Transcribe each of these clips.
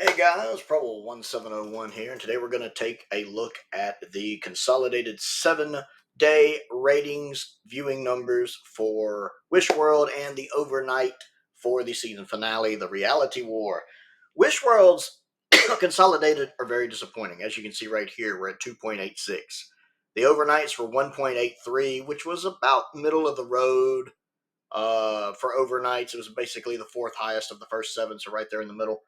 Hey guys, Prowl 1701 here, and today we're going to take a look at the consolidated 7-day ratings viewing numbers for Wish World and the overnight for the season finale, the Reality War. Wish World's consolidated are very disappointing. As you can see right here, we're at 2.86. The overnights were 1.83, which was about middle of the road for overnights. It was basically the fourth highest of the first seven, so right there in the middle.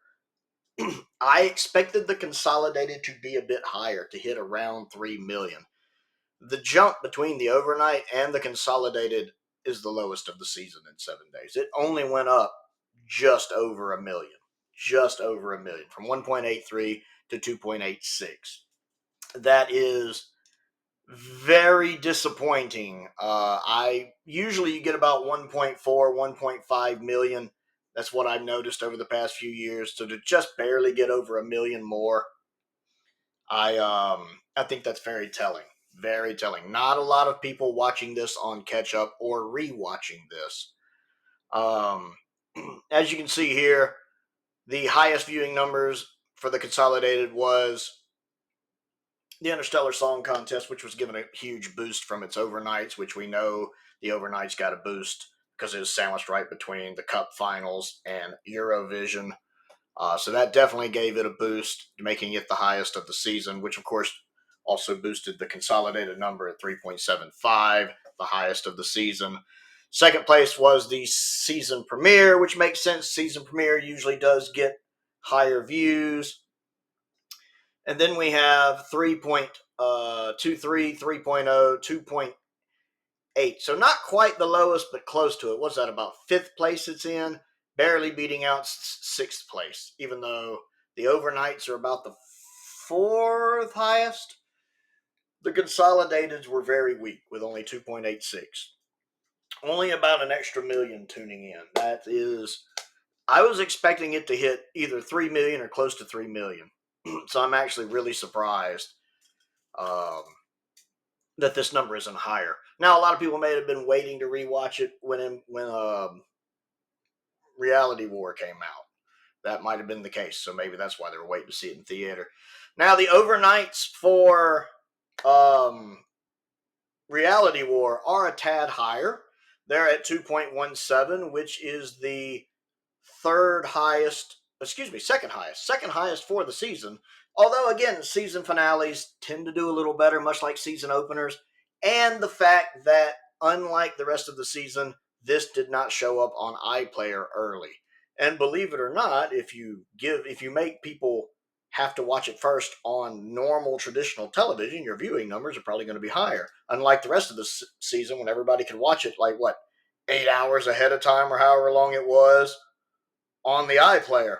I expected the consolidated to be a bit higher, to hit around 3 million. The jump between the overnight and the consolidated is the lowest of the season in 7 days. It only went up just over a million. Just over a million. From 1.83 to 2.86. That is very disappointing. I usually you get about 1.4, 1.5 million. That's what I've noticed over the past few years. So to just barely get over a million more, I think that's very telling. Very telling. Not a lot of people watching this on catch up or rewatching this. Um, as you can see here, the highest viewing numbers for the consolidated was the Interstellar Song Contest, which was given a huge boost from its overnights, which we know the overnights got a boost because it was sandwiched right between the Cup Finals and Eurovision. So that definitely gave it a boost, making it the highest of the season, which of course also boosted the consolidated number at 3.75, the highest of the season. Second place was the season premiere, which makes sense. Season premiere usually does get higher views. And then we have 3.23, 3.0, 2.8. So not quite the lowest, but close to it. What's that, about fifth place it's in? Barely beating out sixth place, even though the overnights are about the fourth highest. The consolidateds were very weak with only 2.86. Only about an extra million tuning in. That is, I was expecting it to hit either 3 million or close to 3 million. So I'm actually really surprised um, that this number isn't higher. Now, a lot of people may have been waiting to rewatch it when Reality War came out. That might have been the case, so maybe that's why they were waiting to see it in theater. Now, the overnights for Reality War are a tad higher. They're at 2.17, which is the second highest for the season. Although, again, season finales tend to do a little better, much like season openers. And the fact that, unlike the rest of the season, this did not show up on iPlayer early. And believe it or not, if you make people have to watch it first on normal traditional television, your viewing numbers are probably going to be higher. Unlike the rest of the season, when everybody could watch it 8 hours ahead of time or however long it was on the iPlayer.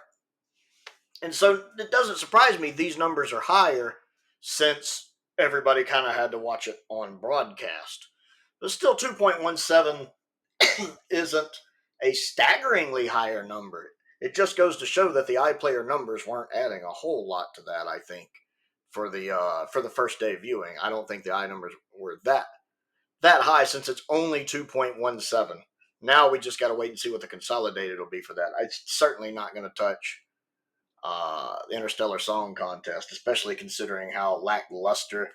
And so it doesn't surprise me these numbers are higher since everybody kind of had to watch it on broadcast. But still, 2.17 isn't a staggeringly higher number. It just goes to show that the iPlayer numbers weren't adding a whole lot to that, I think, for the first day of viewing. I don't think the I numbers were that high since it's only 2.17. Now we just got to wait and see what the consolidated will be for that. It's certainly not going to touch the Interstellar Song Contest, especially considering how lackluster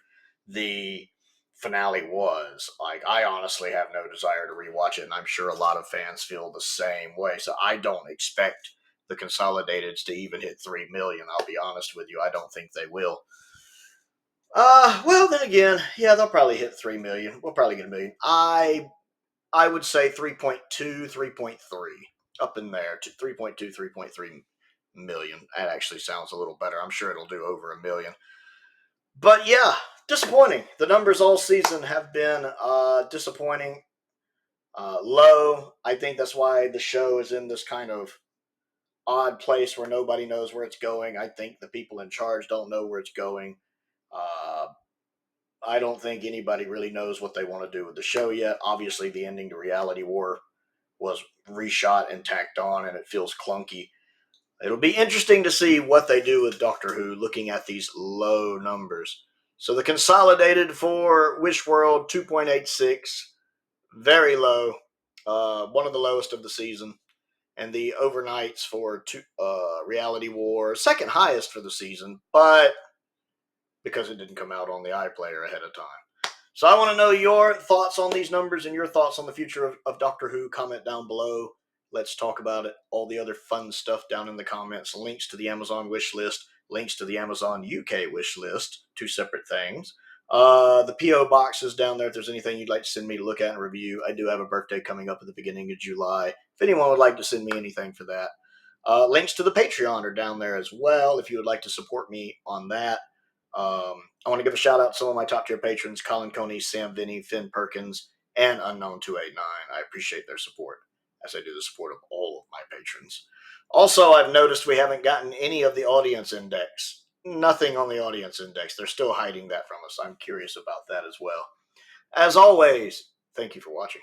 the finale was. I honestly have no desire to rewatch it, and I'm sure a lot of fans feel the same way. So I don't expect the Consolidateds to even hit 3 million. I'll be honest with you. I don't think they will. Well, then again, yeah, they'll probably hit 3 million. We'll probably get a million. I would say 3.2, 3.3, up in there, to 3.2, 3.3 million. That actually sounds a little better. I'm sure it'll do over a million. But yeah, disappointing. The numbers all season have been disappointing, low. I think that's why the show is in this kind of odd place where nobody knows where it's going. I think the people in charge don't know where it's going. Uh, I don't think anybody really knows what they want to do with the show yet. Obviously, the ending to Reality War was reshot and tacked on, and it feels clunky. It'll be interesting to see what they do with Doctor Who looking at these low numbers. So the consolidated for Wish World 2.86, very low, one of the lowest of the season. and the overnights for Reality War, second highest for the season, but because it didn't come out on the iPlayer ahead of time. So I want to know your thoughts on these numbers and your thoughts on the future of Doctor Who. Comment down below. Let's talk about it. All the other fun stuff down in the comments. Links to the Amazon wish list. Links to the Amazon UK wish list. Two separate things. The P.O. box is down there if there's anything you'd like to send me to look at and review. I do have a birthday coming up at the beginning of July. If anyone would like to send me anything for that. Links to the Patreon are down there as well if you would like to support me on that. I want to give a shout out to some of my top tier patrons: Colin Coney, Sam Venning, Finn Perkins, and Unknown289. I appreciate their support, as I do the support of all of my patrons. Also, I've noticed we haven't gotten any of the audience index. Nothing on the audience index. They're still hiding that from us. I'm curious about that as well. As always, thank you for watching.